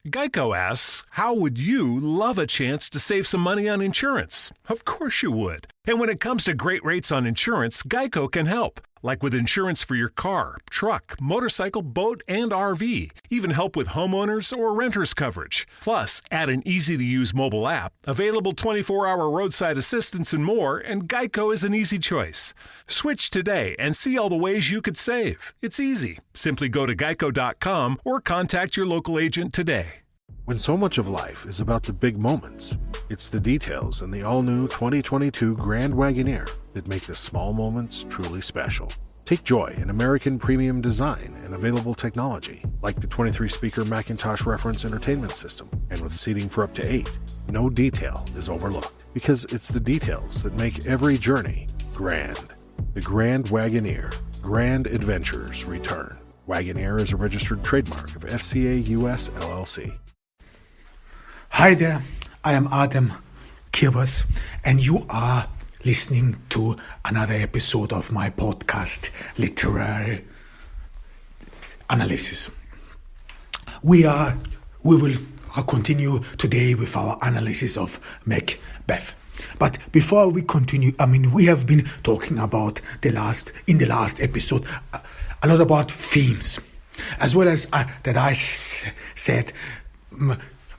Geico asks, how would you love a chance to save some money on insurance? Of course you would. And when it comes to great rates on insurance, Geico can help. Like with insurance for your car, truck, motorcycle, boat, and RV. Even help with homeowners or renters coverage. Plus, add an easy-to-use mobile app, available 24-hour roadside assistance and more, and Geico is an easy choice. Switch today and see all the ways you could save. It's easy. Simply go to geico.com or contact your local agent today. When so much of life is about the big moments, it's the details in the all-new 2022 Grand Wagoneer that make the small moments truly special. Take joy in American premium design and available technology, like the 23-speaker Macintosh reference entertainment system, and with seating for up to 8, no detail is overlooked, because it's the details that make every journey grand. The Grand Wagoneer. Grand adventures return. Wagoneer is a registered trademark of FCA US LLC. Hi there, I am Adam Kirbers, and you are listening to another episode of my podcast, Literary Analysis. We will continue today with our analysis of Macbeth. But before we continue, we have been talking about in the last episode a lot about themes, as well as that I said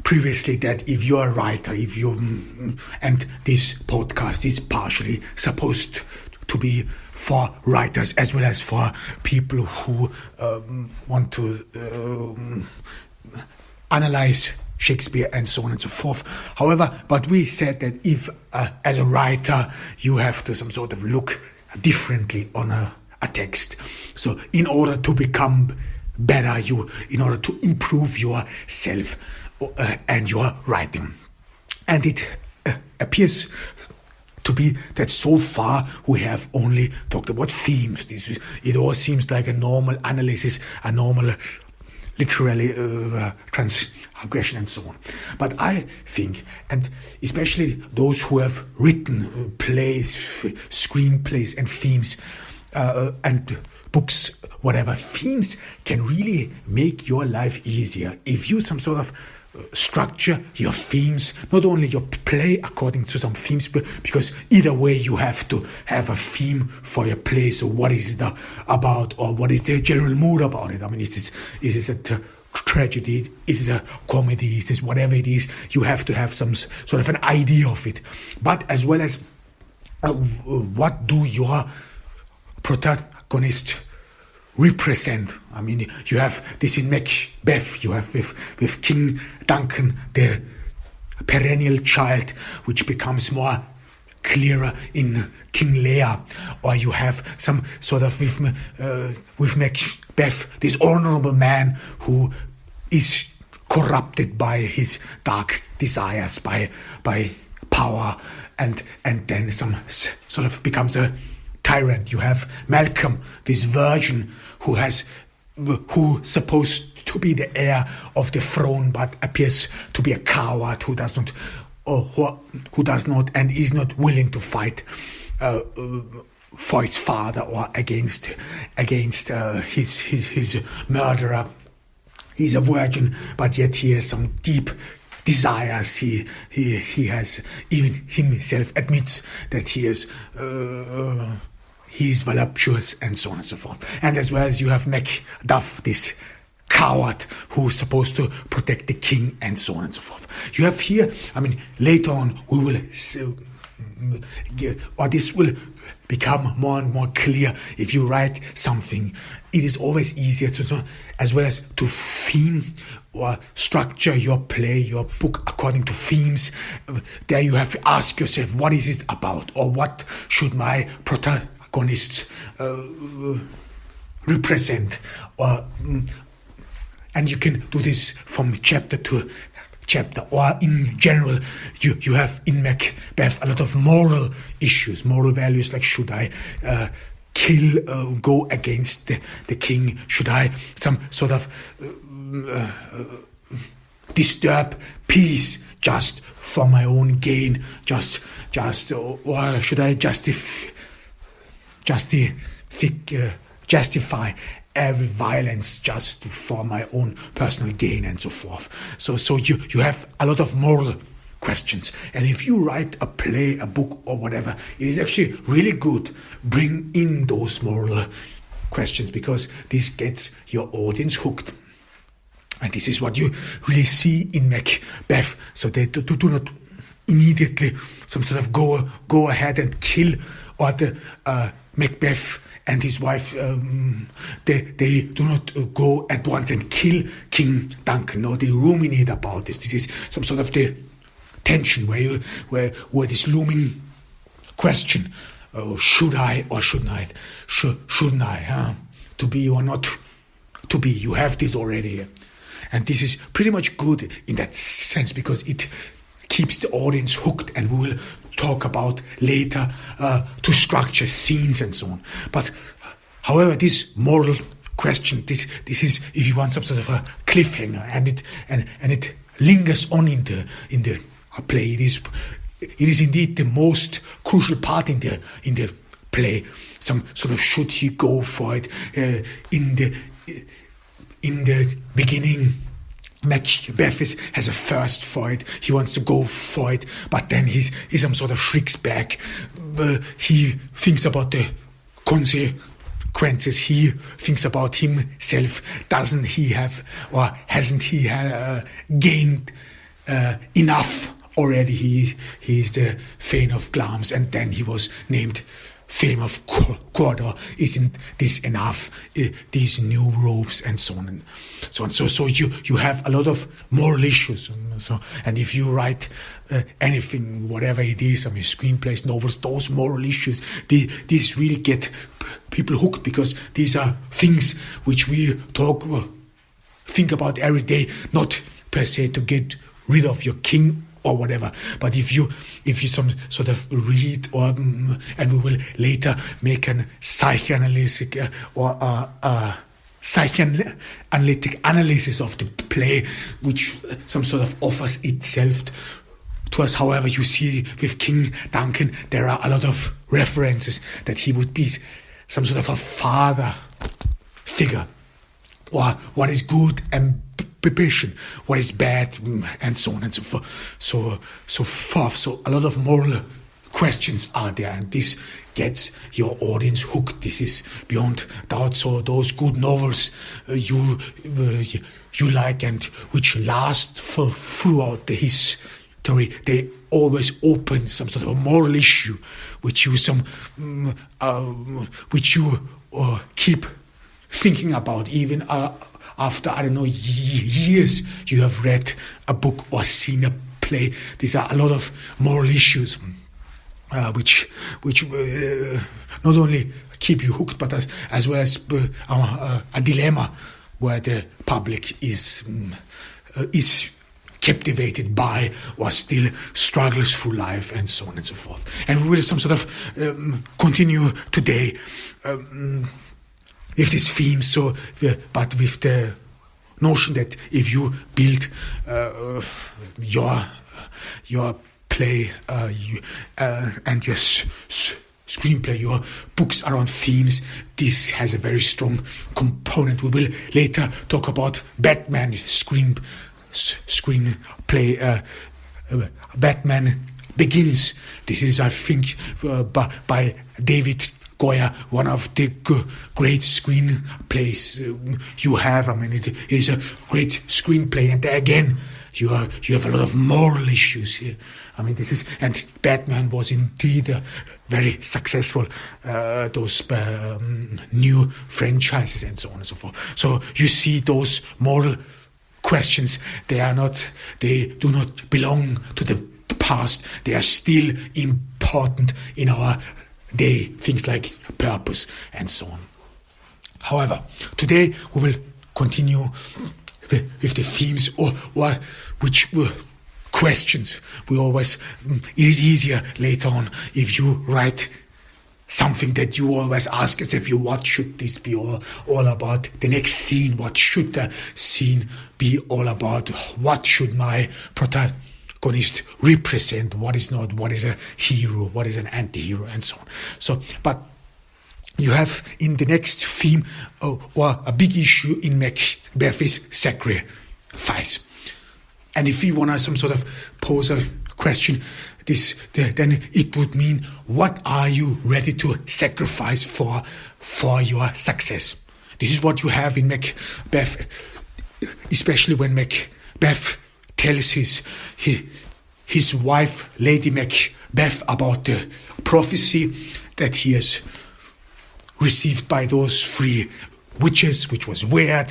previously that if you're a writer, and this podcast is partially supposed to be for writers as well as for people who want to analyze Shakespeare and so on and so forth. However, but we said that if as a writer you have to some sort of look differently on a text. So in order to become better, in order to improve yourself and your writing. And it appears to be that so far we have only talked about themes. It all seems like a normal analysis, a normal literary transgression and so on. But I think, and especially those who have written plays, screenplays and themes and books, whatever, themes can really make your life easier. If you some sort of structure your themes, not only your play according to some themes, because either way you have to have a theme for your play. So what is it about, or what is the general mood about it? Is this a tragedy? Is it a comedy? Is this whatever it is? You have to have some sort of an idea of it. But as well as what do your protagonist represent? You have this in Macbeth, you have with King Duncan, the perennial child, which becomes more clearer in King Lear, or you have some sort of with Macbeth, this honorable man who is corrupted by his dark desires, by power, and then some sort of becomes a tyrant. You have Malcolm, this virgin who supposed to be the heir of the throne, but appears to be a coward who does not and is not willing to fight for his father or against his murderer. He's a virgin, but yet he has some deep desires. He has, even himself admits that he's voluptuous and so on and so forth. And as well as you have Macduff, this coward who's supposed to protect the king and so on and so forth. You have here, later on we will, or this will become more and more clear. If you write something, it is always easier to, as well as to theme or structure your play, your book according to themes. There you have to ask yourself, what is it about, or what should my protagonists represent, and you can do this from chapter to chapter, or in general you have in Macbeth a lot of moral issues, moral values, like should I go against the king, should I some sort of disturb peace just for my own gain, just or should I justify every violence just for my own personal gain and so forth. So you have a lot of moral questions. And if you write a play, a book, or whatever, it is actually really good. Bring in those moral questions, because this gets your audience hooked. And this is what you really see in Macbeth. So they do not immediately some sort of go ahead and kill, or the Macbeth and his wife, they do not go at once and kill King Duncan. No, they ruminate about this. This is some sort of the tension where this looming question: should I or shouldn't I? Shouldn't I? To be or not to be? You have this already, and this is pretty much good in that sense, because it keeps the audience hooked, and we will talk about later to structure scenes and so on. But however, this moral question, this is, if you want, some sort of a cliffhanger, and it lingers on in the play. It is indeed the most crucial part in the play. Some sort of, should he go for it? In the beginning, Macbeth has a thirst for it. He wants to go for it, but then he some sort of shrinks back. He thinks about the consequences. He thinks about himself. Doesn't he have, or hasn't he gained enough already? He is the Thane of Glamis, and then he was named Fame of Cawdor. Isn't this enough? These new robes and so on and so on. So you have a lot of moral issues. And if you write anything, whatever it is, screenplays, novels, those moral issues, these really get people hooked, because these are things which we think about every day, not per se to get rid of your king or whatever, but if you some sort of read, or and we will later make an psychoanalytic psychoanalytic analysis of the play, which some sort of offers itself to us. However, you see with King Duncan, there are a lot of references that he would be some sort of a father figure, or what is good ambition, what is bad, and so on and so forth. So a lot of moral questions are there, and this gets your audience hooked. This is beyond doubt. So those good novels you like, and which last throughout the history, they always open some sort of a moral issue, which you keep thinking about, even after, I don't know, years you have read a book or seen a play. These are a lot of moral issues which not only keep you hooked, but as well as a dilemma where the public is captivated by, or still struggles through life, and so on and so forth. And we will some sort of continue today with this theme, but with the notion that if you build your play and your screenplay, your books around themes, this has a very strong component. We will later talk about Batman screenplay. Batman Begins. This is, I think, by David Goya, one of the great screenplays you have. It is a great screenplay, and again, you have a lot of moral issues here. And Batman was indeed very successful. Those new franchises and so on and so forth. So you see those moral questions. They do not belong to the past. They are still important in our day, things like purpose and so on. However, today we will continue with the themes, or which questions we always. It is easier later on if you write something that you always ask yourself: what should this be all about? The next scene, what should the scene be all about? What should my protagonist represent? What is not? What is a hero? What is an anti-hero? And so on. But you have in the next theme, or a big issue in Macbeth is sacrifice. And if we want to some sort of pose a question, then it would mean, what are you ready to sacrifice for your success? This is what you have in Macbeth, especially when Macbeth tells his wife, Lady Macbeth, about the prophecy that he has received by those three witches, which was weird,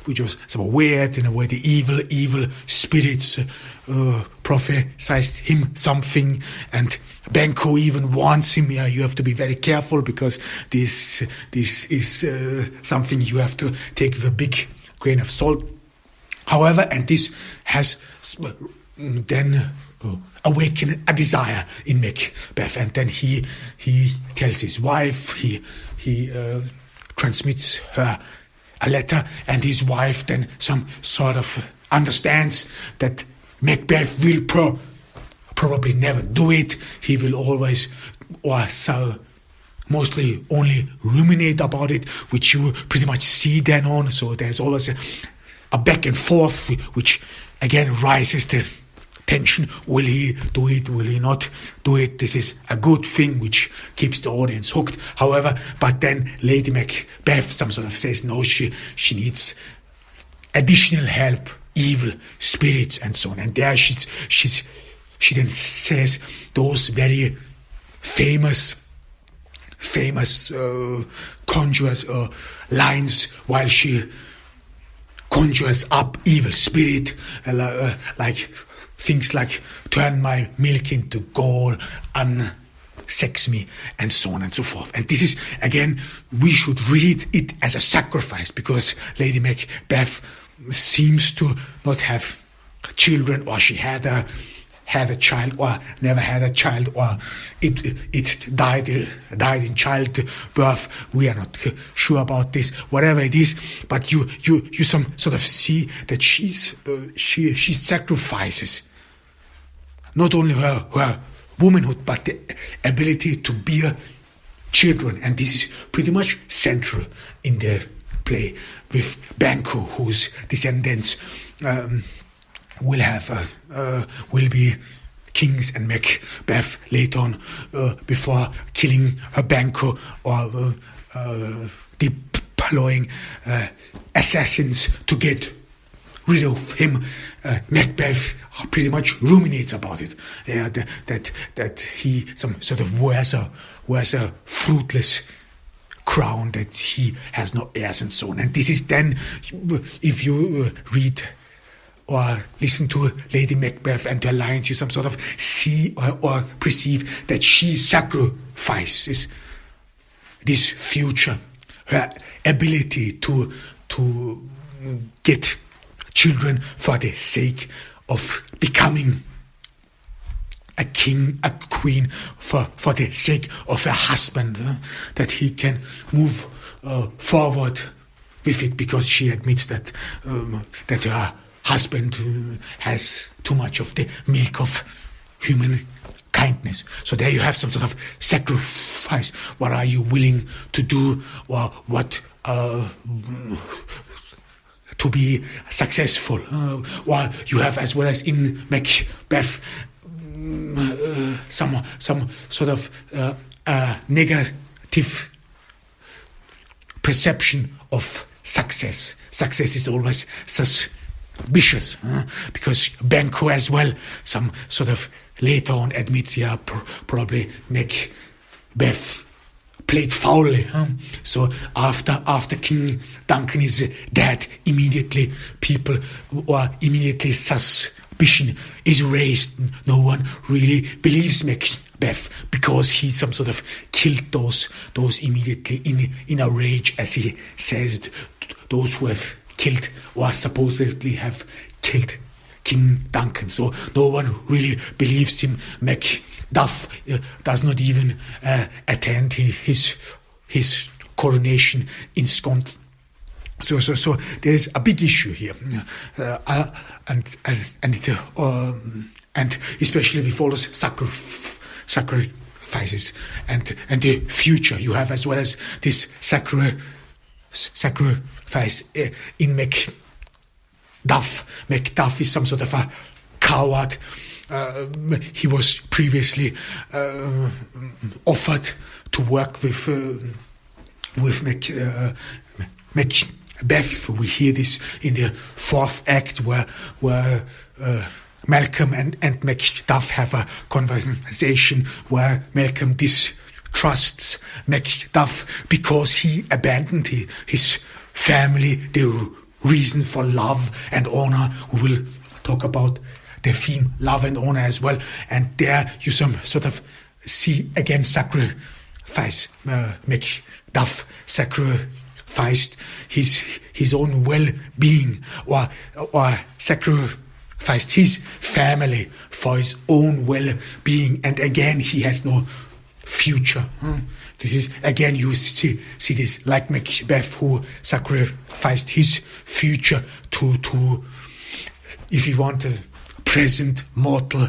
which was somewhat weird in a way. The evil spirits prophesied him something, and Banquo even warns him, you have to be very careful, because this is something you have to take with a big grain of salt. However, and this has then awakened a desire in Macbeth, and then he tells his wife, he transmits her a letter, and his wife then some sort of understands that Macbeth will probably never do it. He will always, or so mostly only ruminate about it, which you pretty much see then on. So there's always a back and forth, which again rises the tension. Will he do it? Will he not do it? This is a good thing which keeps the audience hooked. However, but then Lady Macbeth some sort of says no, she needs additional help, evil spirits and so on. And there she then says those very famous conjures lines while she conjures up evil spirit, like things like turn my milk into gall, unsex me, and so on and so forth. And this is, again, we should read it as a sacrifice, because Lady Macbeth seems to not have children, or she had a child, or never had a child, or it died in childbirth. We are not sure about this. Whatever it is, but you some sort of see that she sacrifices not only her womanhood, but the ability to bear children, and this is pretty much central in the play, with Banquo, whose descendants will be kings, and Macbeth later on, before killing her Banquo or deploying assassins to get rid of him, Macbeth pretty much ruminates about it. That he some sort of wears a fruitless crown, that he has no heirs and so on. And this is then, if you read or listen to Lady Macbeth and her lines, you some sort of see or perceive that she sacrifices this future, her ability to get children for the sake of becoming a king, a queen, for the sake of a husband, that he can move forward with it, because she admits that her husband has too much of the milk of human kindness. So there you have some sort of sacrifice. What are you willing to do, or what to be successful? Or you have, as well as in Macbeth, some sort of negative perception of success. Success is always suspicious, because Banquo as well, some sort of later on admits, probably Macbeth played foully. So after King Duncan is dead, immediately suspicion is raised. No one really believes Macbeth, because he some sort of killed those immediately in a rage, as he says, those who have killed or supposedly have killed King Duncan. So no one really believes him. Macduff does not even attend his coronation in Scotland. So there is a big issue here, and especially with all those sacrifices and the future you have, as well as this sacrifice in Macbeth. Macbeth is some sort of a coward. He was previously offered to work with Macbeth. We hear this in the fourth act where Malcolm and Macbeth have a conversation where Malcolm distrusts Macbeth because he abandoned his family, the reason for love and honor. We will talk about the theme love and honor as well, and there you some sort of see again sacrifice. Macbeth sacrificed his own well-being, or sacrificed his family for his own well-being, and again he has no future. This is again you see this like Macbeth, who sacrificed his future to if you want present mortal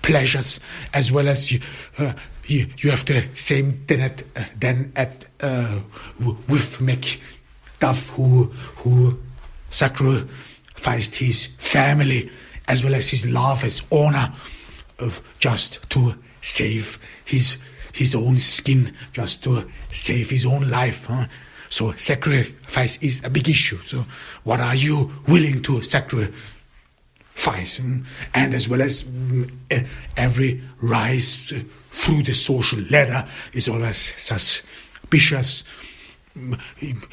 pleasures, as well as you have the same with Macbeth, who sacrificed his family as well as his love, his honor, of just to save his own skin, just to save his own life. So sacrifice is a big issue. So what are you willing to sacrifice? And as well as every rise through the social ladder is always suspicious.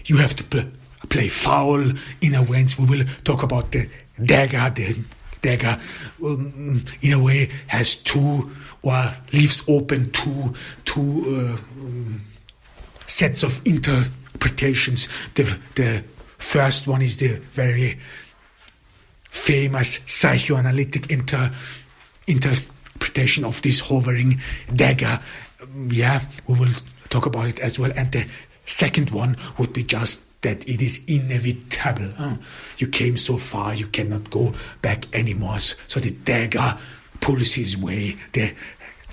You have to play foul in a way. We will talk about the dagger. The dagger in a way has two, or leaves open two sets of interpretations. The first one is the very famous psychoanalytic interpretation of this hovering dagger. We will talk about it as well. And the second one would be just that it is inevitable. You came so far, you cannot go back anymore. So the dagger pulls his way. The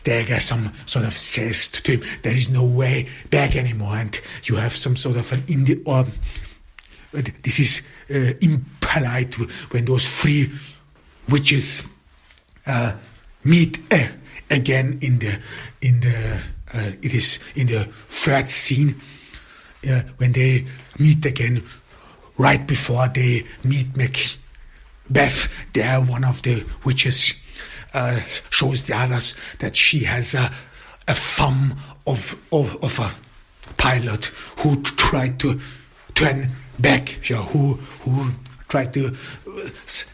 dagger some sort of says to him, there is no way back anymore. And you have some sort of an this is impolite when those three witches meet again in the third scene, when they meet again. Right before they meet Macbeth, there one of the witches shows the others that she has a thumb of a pilot who tried to turn back, who tried to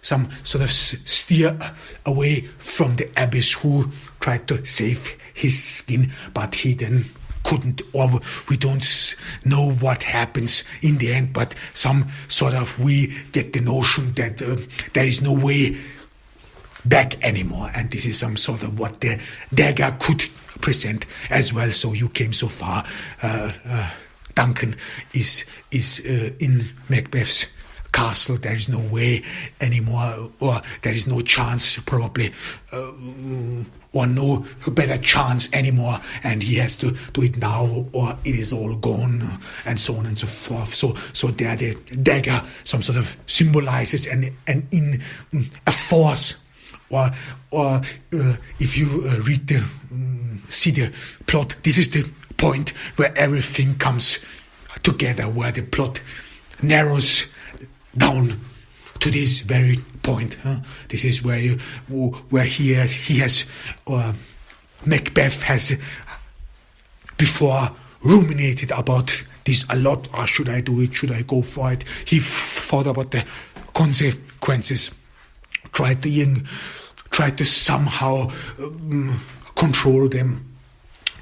some sort of steer away from the abyss, who tried to save his skin, but he then couldn't, or we don't know what happens in the end, but some sort of we get the notion that there is no way back anymore, and this is some sort of what the dagger could present as well. So you came so far. Duncan is in Macbeth's castle. There is no way anymore, or there is no chance probably, or no better chance anymore, and he has to do it now or it is all gone, and so on and so forth. So there the dagger some sort of symbolizes an in a force, or if you read see the plot, this is the point where everything comes together, where the plot narrows down to this very point. This is where he has Macbeth has before ruminated about this a lot. Or should I do it? Should I go for it? He thought about the consequences. Tried to somehow control them.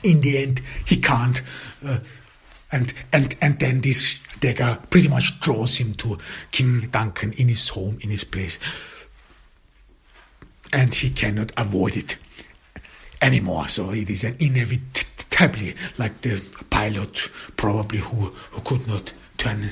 In the end, he can't, and then this dagger pretty much draws him to King Duncan in his home, in his place, and he cannot avoid it anymore. So it is an inevitably, like the pilot probably who could not turn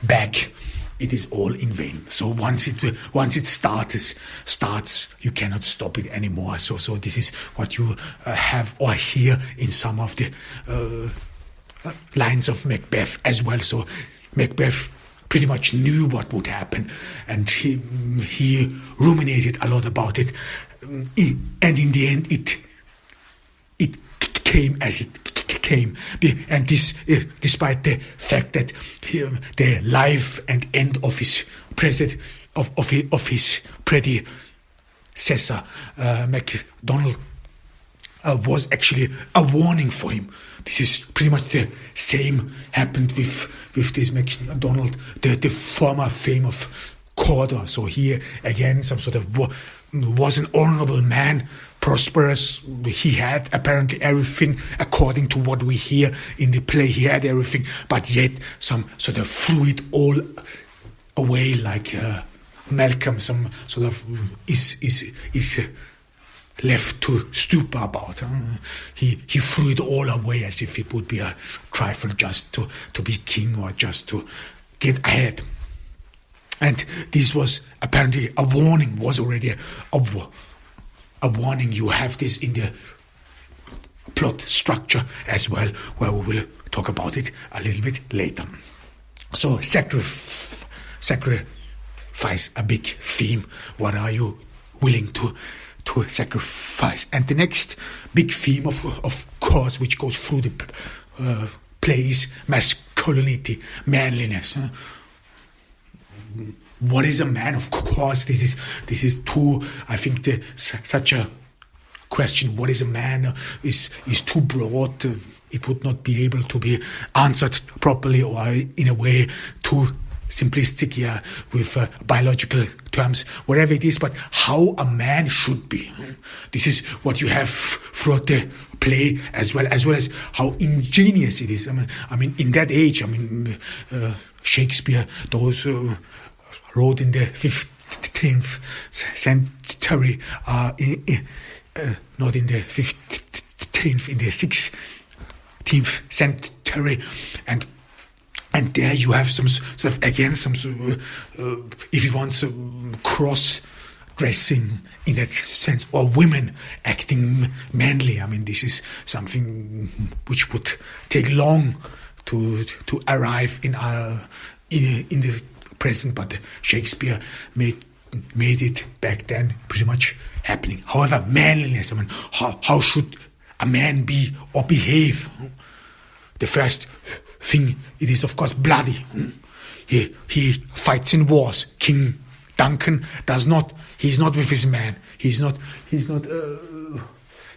back it is all in vain. So once it starts, you cannot stop it anymore. So this is what you have or hear in some of the lines of Macbeth as well. So Macbeth pretty much knew what would happen, and he ruminated a lot about it, and in the end it came as it came, and this despite the fact that the life and end of his his predecessor MacDonald was actually a warning for him. This is pretty much the same happened with this MacDonald, the former fame of Cawdor. So here again, some sort of was an honorable man, prosperous. He had apparently everything according to what we hear in the play. He had everything, but yet some sort of threw it all away, like Malcolm. Some sort of is left to stupor about. He threw it all away as if it would be a trifle just to be king or just to get ahead. And this was apparently a warning, was already a warning. You have this in the plot structure as well, where we will talk about it a little bit later. So sacrifice, a big theme. What are you willing to sacrifice? And the next big theme, of course, which goes through the play is masculinity, manliness. What is a man? Of course, this is too. I think such a question. What is a man? Is too broad. It would not be able to be answered properly, or in a way too simplistic, with biological terms, whatever it is. But how a man should be. This is what you have throughout the play, as well as how ingenious it is. I mean, in that age, Shakespeare, those wrote in the 15th century, not in the 15th, in the 16th century, and there you have some sort of, again, some if you want, cross-dressing in that sense, or women acting manly. I mean, this is something which would take long to arrive in the present, but Shakespeare made it back then pretty much happening. However, manliness, how should a man be or behave? The first thing, it is of course bloody. He fights in wars. King Duncan does not. He's not with his man. He's not.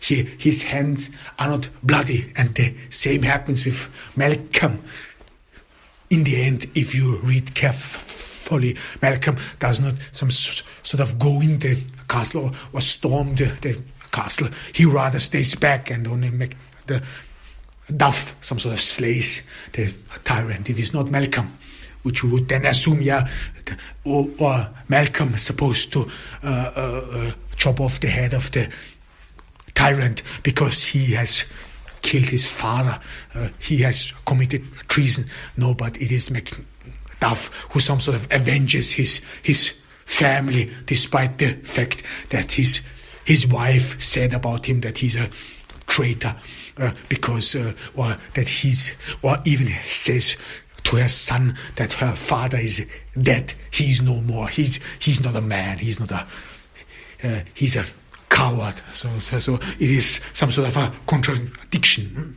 His hands are not bloody, and the same happens with Malcolm. In the end, if you read carefully, Malcolm does not some sort of go in the castle or storm the castle. He rather stays back and only make the Duff some sort of slays the tyrant. It is not Malcolm, which we would then assume, or Malcolm is supposed to chop off the head of the tyrant because he has killed his father, he has committed treason. No, but it is Macduff who some sort of avenges his family, despite the fact that his wife said about him that he's a traitor, because or even says to her son that her father is dead. He's no more. He's not a man. He's not he's a coward. So it is some sort of a contradiction,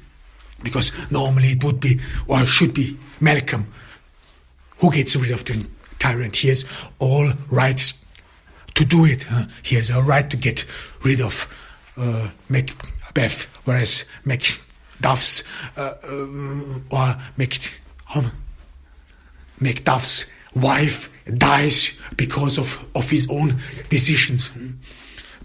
because normally it would be or should be Malcolm who gets rid of the tyrant. He has all rights to do it. He has a right to get rid of Macbeth, whereas Macduff's Macduff's wife dies because of his own decisions.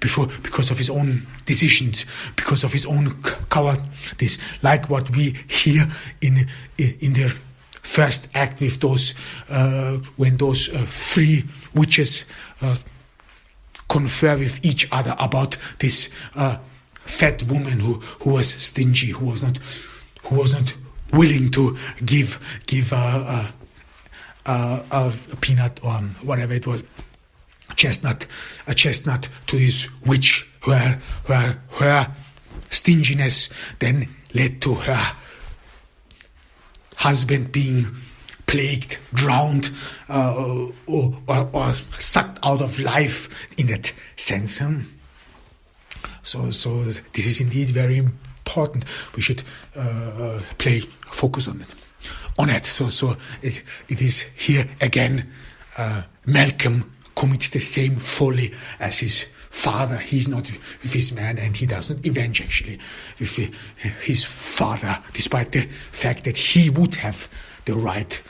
Because of his own decisions, because of his own cowardice, like what we hear in the first act with those when those three witches confer with each other about this fat woman who was stingy, who was not willing to give peanut or whatever it was, a chestnut to this witch. Her stinginess then led to her husband being plagued, drowned, or sucked out of life in that sense. So this is indeed very important. We should focus on it. So it is here again. Malcolm commits the same folly as his father. He's not with his man, and he does not avenge actually with his father, despite the fact that he would have the right,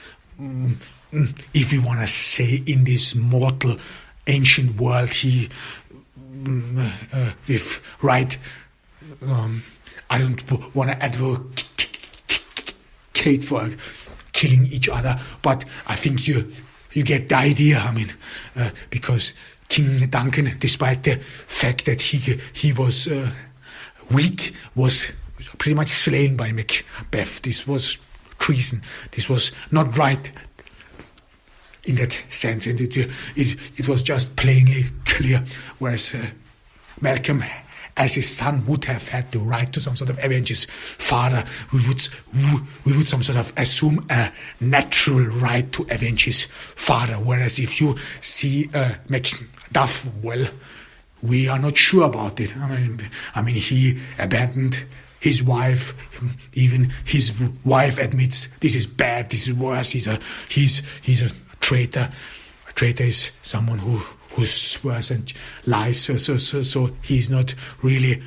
if we want to say, in this mortal ancient world, he with right. I don't want to advocate for killing each other, but I think you get the idea. I mean, because King Duncan, despite the fact that he was weak, was pretty much slain by Macbeth. This was treason. This was not right in that sense, and it was just plainly clear. Whereas Malcolm, as his son, would have had the right to some sort of avenge his father. We would some sort of assume a natural right to avenge his father. Whereas if you see Macduff, well, we are not sure about it. I mean, he abandoned his wife. Even his wife admits this is bad. This is worse. He's a traitor. A traitor is someone who swears and lies. So he's not really.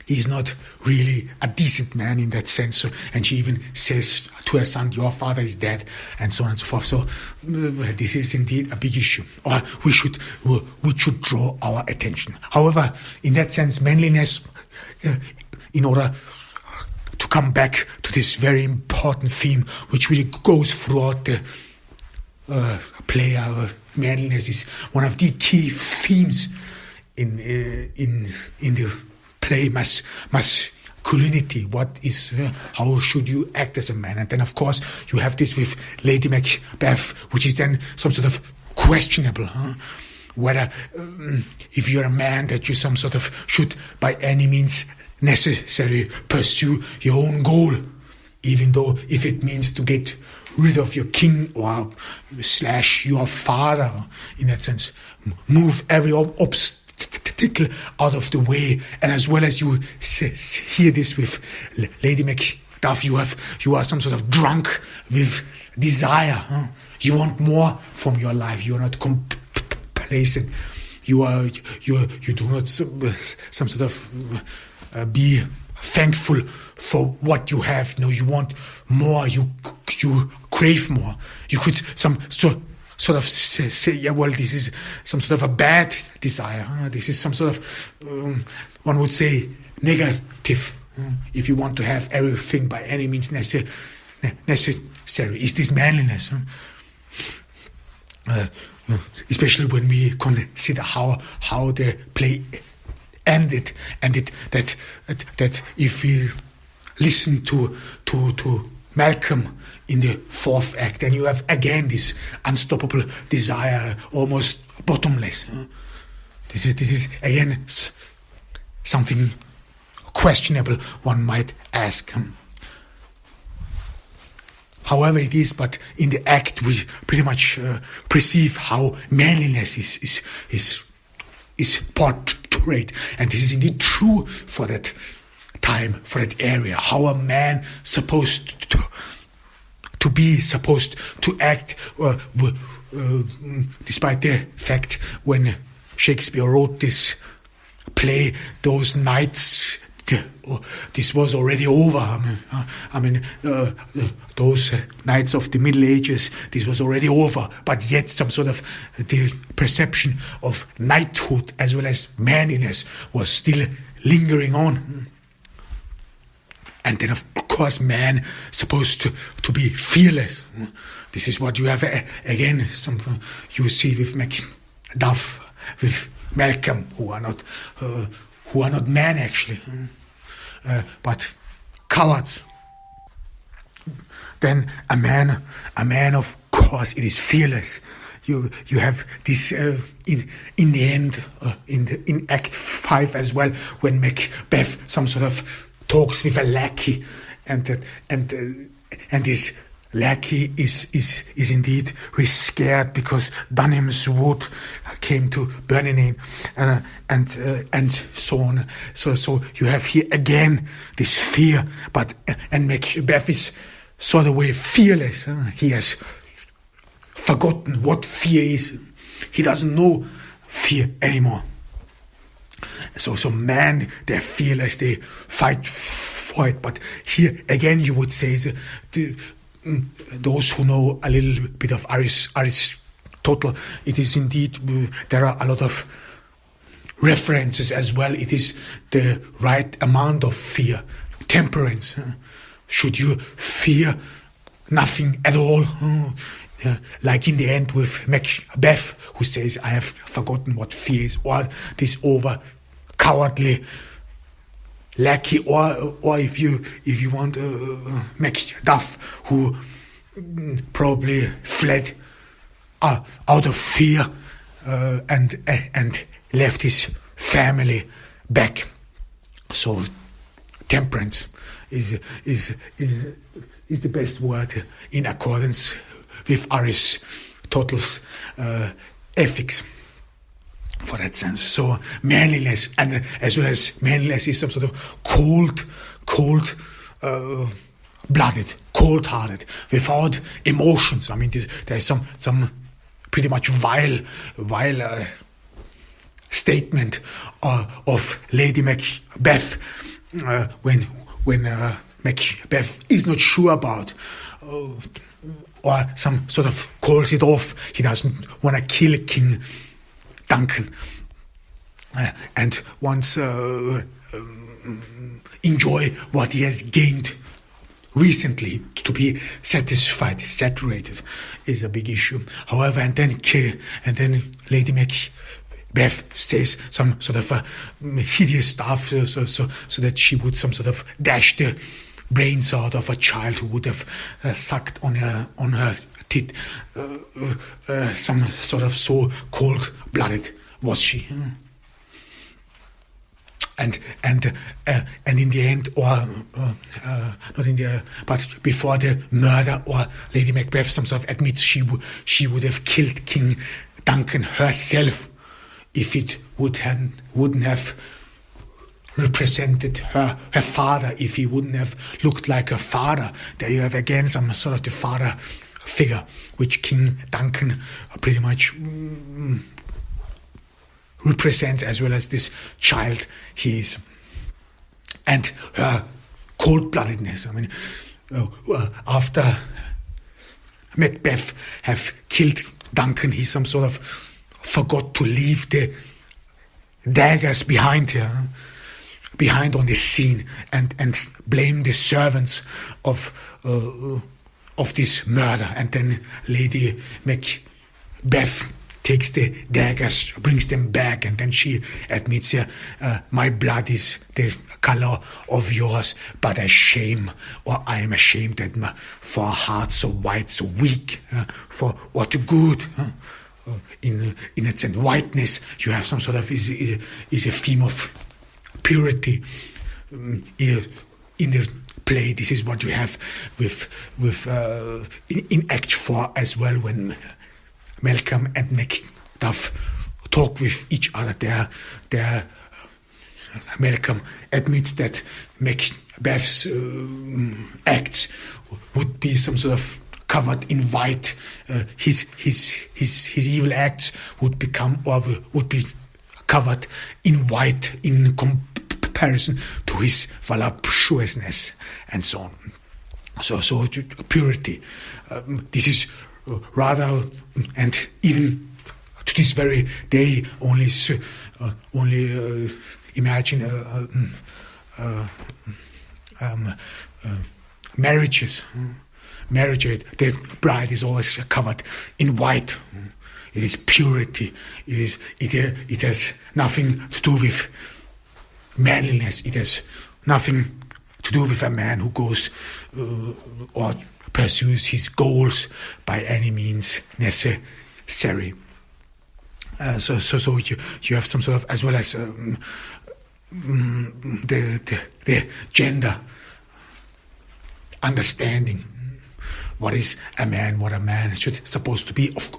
He's not really a decent man in that sense. So, and she even says to her son, "Your father is dead," and so on and so forth. So this is indeed a big issue, or we should draw our attention. However, in that sense, manliness, in order to come back to this very important theme, which really goes throughout the play, manliness is one of the key themes in the play. Masculinity. What is? How should you act as a man? And then, of course, you have this with Lady Macbeth, which is then some sort of questionable. Whether, if you're a man, that you some sort of should by any means necessary pursue your own goal, even though if it means to get rid of your king or / your father, in that sense, move every obstacle out of the way. And as well as you hear this with Lady Macduff, you are some sort of drunk with desire. You want more from your life. You are not complacent. You do not some sort of be thankful for what you have. No, you want more. You crave more. You could sort of say, yeah, well, this is some sort of a bad desire. This is some sort of, one would say, negative. If you want to have everything by any means necessary. Is this manliness? Especially when we consider how the play ended, and that if we listen to Malcolm in the fourth act, then you have again this unstoppable desire, almost bottomless. This is again something questionable, one might ask. However it is, but in the act we pretty much perceive how manliness is portrayed, and this is indeed true for that time, for that area. How a man supposed to act, despite the fact when Shakespeare wrote this play, those nights, this was already over. Those nights of the Middle Ages, this was already over. But yet, some sort of the perception of knighthood as well as manliness was still lingering on. And then, of course, man supposed to be fearless. This is what you have again. Something you see with Macduff, with Malcolm, who are not men actually, but cowards. then a man, of course, it is fearless. You have this in the end, in Act 5 as well, when Macbeth some sort of talks with a lackey, and this lackey is indeed scared because Dunham's Wood came to burning and so on. So you have here again this fear, and Macbeth is sort of way fearless. He has forgotten what fear is. He doesn't know fear anymore. So men, they're fearless, they fight for it. But here again, you would say those who know a little bit of Aristotle, it is indeed, there are a lot of references as well. It is the right amount of fear, temperance. Should you fear nothing at all? Like in the end with Macbeth, who says, I have forgotten what fear is, or this over cowardly lackey, or if you want Macduff, who probably fled out of fear and left his family back. So temperance is the best word in accordance with Aristotle's ethics, for that sense. So manliness, and as well as manliness, is some sort of cold-blooded, cold-hearted, without emotions. I mean, there's some pretty much vile statement of Lady Macbeth when Macbeth is not sure about, or some sort of calls it off. He doesn't want to kill King Duncan, and wants enjoy what he has gained recently. To be satisfied, saturated, is a big issue. However, and then Lady Macbeth says some sort of hideous stuff, so that she would some sort of dash the brains out of a child who would have sucked on her tit. Some sort of so cold-blooded was she. And in the end, or not in the, but before the murder, or Lady Macbeth some sort of admits she would have killed King Duncan herself if it wouldn't have represented her father, if he wouldn't have looked like her father. There you have again some sort of the father figure, which King Duncan pretty much represents, as well as this child he is. And her cold-bloodedness. I mean, after Macbeth have killed Duncan, he some sort of forgot to leave the daggers behind on the scene, and blame the servants of this murder. And then Lady Macbeth takes the daggers, brings them back, and then she admits, my blood is the color of yours, but I am ashamed that for a heart so white, so weak, for what good. In its whiteness, you have some sort of is a theme of purity. In the play, this is what you have with in Act 4 as well, when Malcolm and Macduff talk with each other. Malcolm admits that Macbeth's acts would be some sort of covered in white. His evil acts would be covered in white in comparison to his voluptuousness, and so on. So purity. This is rather, and even to this very day, only imagine marriages. The bride is always covered in white. It is purity. It has nothing to do with manliness. It has nothing to do with a man who goes or pursues his goals by any means necessary. So you have some sort of, as well as the gender understanding. What is a man? What a man should supposed to be. Of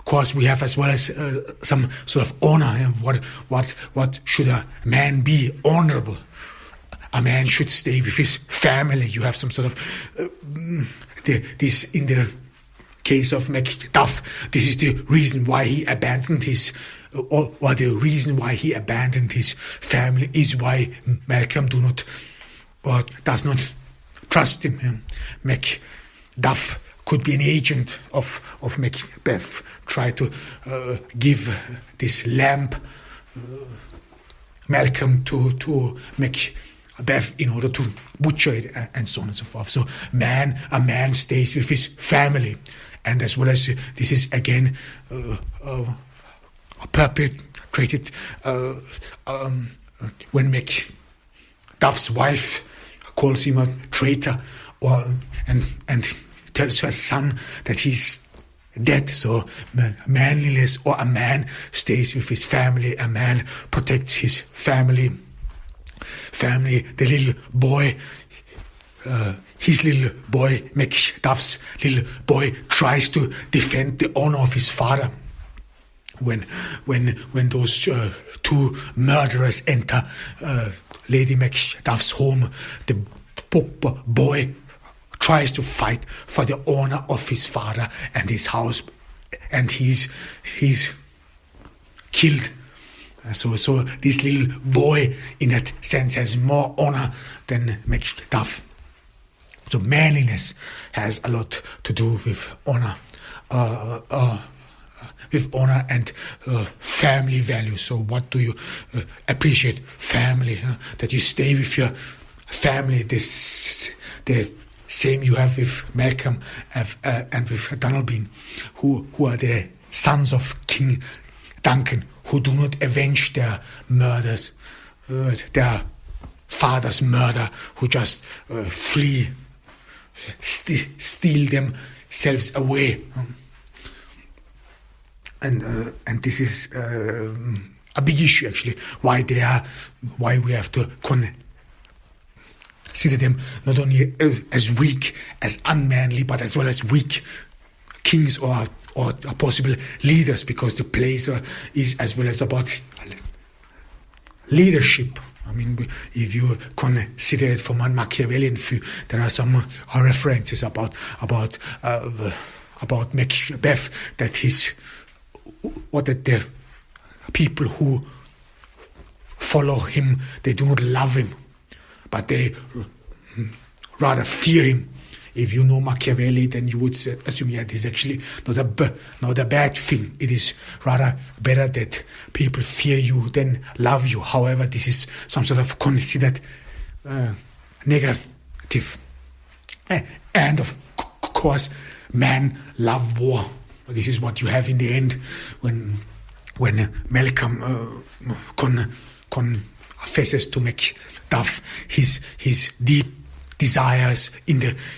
course, we have as well as some sort of honor. What should a man be? Honorable. A man should stay with his family. You have some sort of this in the case of Macbeth. This is the reason why he abandoned his, or the reason why he abandoned his family is why Malcolm does not trust him. Macbeth could be an agent of Macbeth. Try to give this lamp Malcolm to Macbeth in order to butcher it, and so on and so forth. So a man stays with his family, and as well as this is again perpetrated when Macbeth's wife calls him a traitor, and tells her son that he's dead. So manliness, or a man stays with his family, a man protects his family. The little boy, his little boy, Macbeth's little boy, tries to defend the honor of his father. When those two murderers enter Lady Macbeth's home, the boy tries to fight for the honor of his father and his house, and he's killed. So this little boy, in that sense, has more honor than Macbeth. So manliness has a lot to do with honor, and family values. So what do you appreciate? Family, that you stay with your family. The same you have with Malcolm and with Dunalbin, who are the sons of King Duncan, who do not avenge their murders, their father's murder, who just flee, steal themselves away. And this is a big issue, actually, why we have to consider them not only as weak, as unmanly, but as well as weak kings or possible leaders, because the place is as well as about leadership. I mean, if you consider it from a Machiavellian view, there are some references about Macbeth, that the people who follow him, they do not love him, but they rather fear him. If you know Machiavelli, then you would assume that is actually not a bad thing. It is rather better that people fear you than love you. However, this is some sort of considered negative. And of course, men love war. This is what you have in the end when Malcolm confesses to Macbeth his deep desires.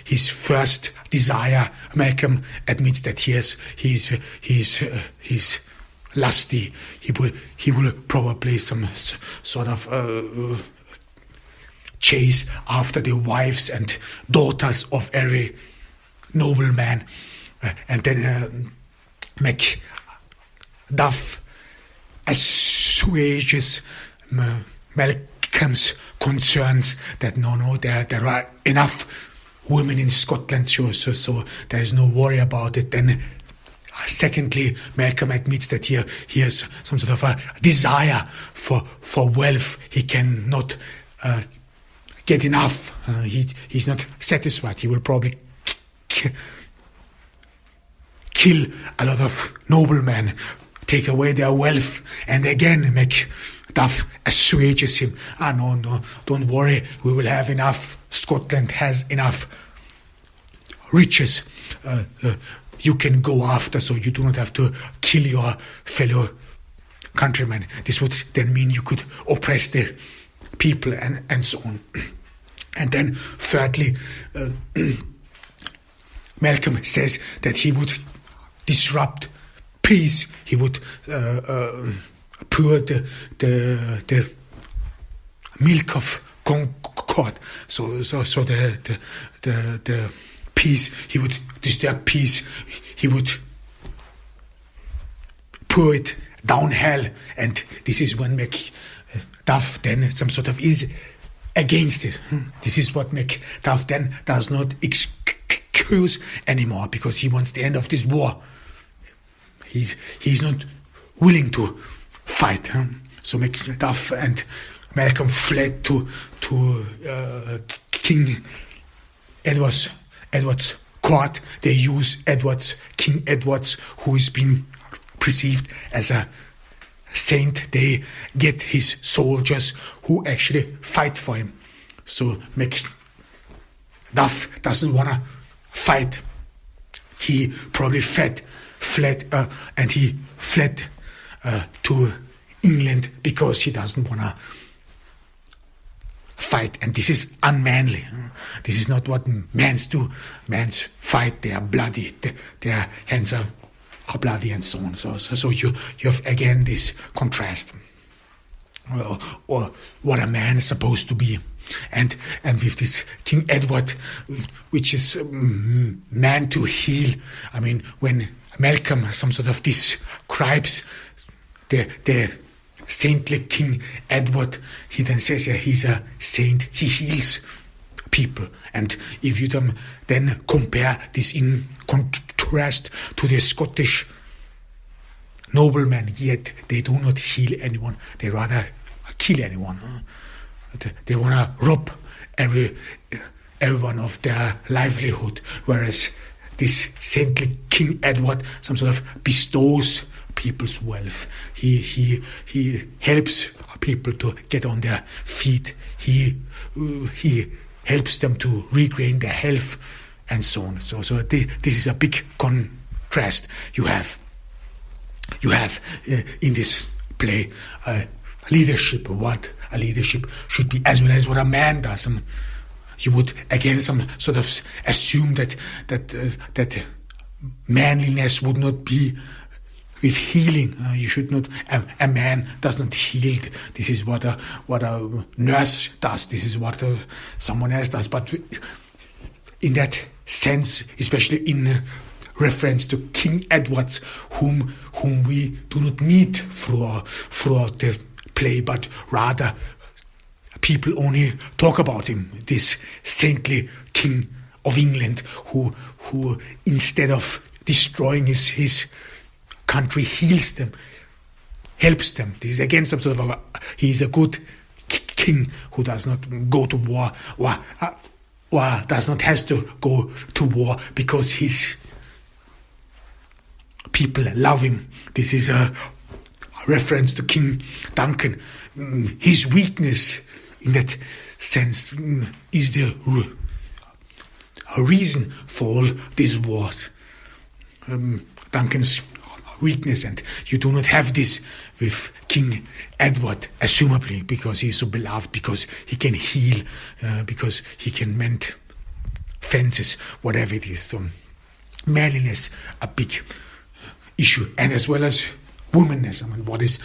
His first desire, Malcolm admits that he's lusty. He will probably some sort of chase after the wives and daughters of every nobleman, and then Macbeth assuages Malcolm's concerns that no, there are enough women in Scotland, so there is no worry about it. Then, secondly, Malcolm admits that he has some sort of a desire for wealth. He cannot get enough. He's not satisfied. He will probably kill a lot of noblemen, take away their wealth, and again Macbeth assuages him. No, don't worry, we will have enough. Scotland has enough riches you can go after, so you do not have to kill your fellow countrymen. This would then mean you could oppress the people and so on. And then thirdly, Malcolm says that he would disrupt peace. He would pour the milk of concord. So the peace. He would disturb peace. He would pour it down hell, and this is when Macduff then some sort of is against it. This is what Macduff then does not excuse anymore, because he wants the end of this war. He's not willing to fight. So Macduff and Malcolm fled to King Edward's court. They use King Edward's, who is being perceived as a saint. They get his soldiers who actually fight for him. So Macduff doesn't want to fight. He probably fled and he fled to England because he doesn't want to fight. And this is unmanly. This is not what mans do. Mans fight. They are bloody. Their hands are bloody and so on. So you have again this contrast, or what a man is supposed to be, and with this King Edward, which is man to heal. I mean, when Malcolm some sort of describes the saintly King Edward, he then says, yeah, he's a saint. He heals people. And if you then compare this in contrast to the Scottish noblemen, yet they do not heal anyone. They rather kill anyone. They want to rob everyone of their livelihood, whereas this saintly King Edward some sort of bestows people's wealth. He helps people to get on their feet. He helps them to regain their health and so on. So this is a big contrast you have in this play. Leadership, what a leadership should be, as well as what a man does. And you would again some sort of assume that manliness would not be with healing. You should not. A man does not heal. This is what a nurse does. This is what someone else does. But in that sense, especially in reference to King Edward, whom we do not need throughout the play, but rather people only talk about him, this saintly King of England, who instead of destroying his country, heals them, helps them. This is again some sort of he is a good king who does not go to war or does not has to go to war because his people love him. This is a reference to King Duncan. His weakness in that sense is the reason for all these wars. Duncan's weakness, and you do not have this with King Edward, assumably, because he is so beloved, because he can heal, because he can mend fences, whatever it is. So manliness, a big issue, and as well as womanness. I mean, what is,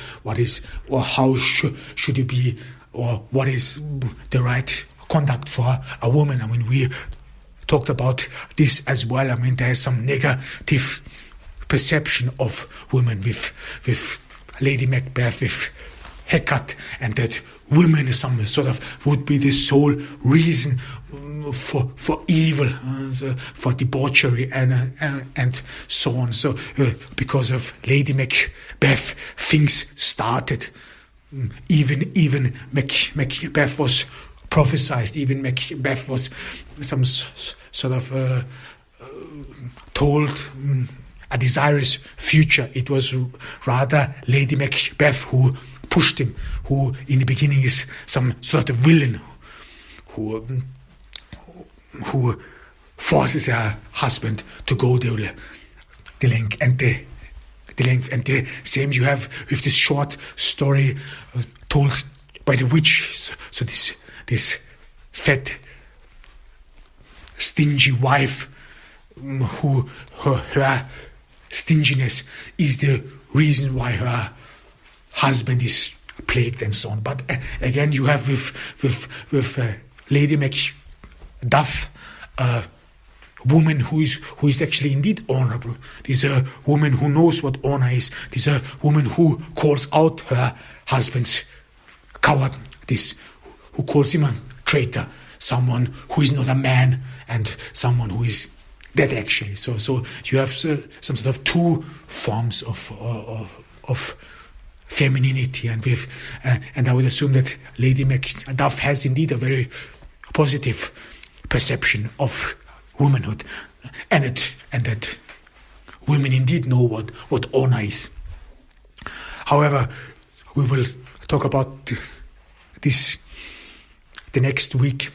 or how should you be, or what is the right conduct for a woman? I mean, we talked about this as well. I mean, there is some negative perception of women with Lady Macbeth, with Hecate, and that women some sort of would be the sole reason for evil, for debauchery and so on. So because of Lady Macbeth, things started. Even Macbeth was prophesied. Even Macbeth was some sort of told a desirous future. It was rather Lady Macbeth who pushed him, who in the beginning is some sort of villain who forces her husband to go the length and the same you have with this short story told by the witch. So this fat, stingy wife, who her stinginess is the reason why her husband is plagued and so on. But again, you have with Lady Macbeth, a woman who is actually indeed honorable. This is a woman who knows what honor is. This is a woman who calls out her husband's coward. This who calls him a traitor, someone who is not a man, and someone who is dead actually. So you have some sort of two forms of femininity, and I would assume that Lady Macbeth has indeed a very positive perception of womanhood, and that women indeed know what honor is. However, we will talk about this the next week.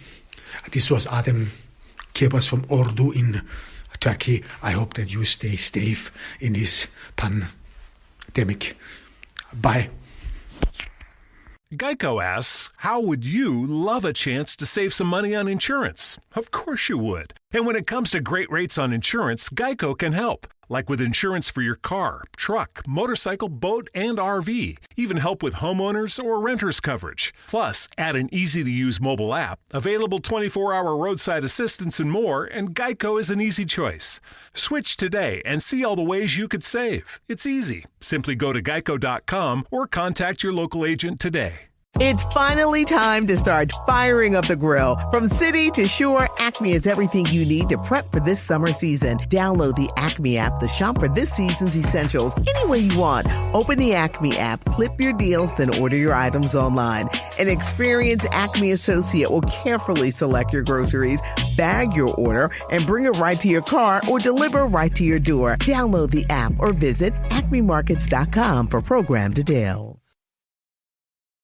This was Adam Kebas from Ordu in Turkey. I hope that you stay safe in this pandemic. Bye. Geico asks, how would you love a chance to save some money on insurance? Of course you would. And when it comes to great rates on insurance, Geico can help. Like with insurance for your car, truck, motorcycle, boat, and RV. Even help with homeowners or renters coverage. Plus, add an easy-to-use mobile app, available 24-hour roadside assistance and more, and Geico is an easy choice. Switch today and see all the ways you could save. It's easy. Simply go to geico.com or contact your local agent today. It's finally time to start firing up the grill. From city to shore, Acme is everything you need to prep for this summer season. Download the Acme app to shop for this season's essentials any way you want. Open the Acme app, clip your deals, then order your items online. An experienced Acme associate will carefully select your groceries, bag your order, and bring it right to your car or deliver right to your door. Download the app or visit acmemarkets.com for program details.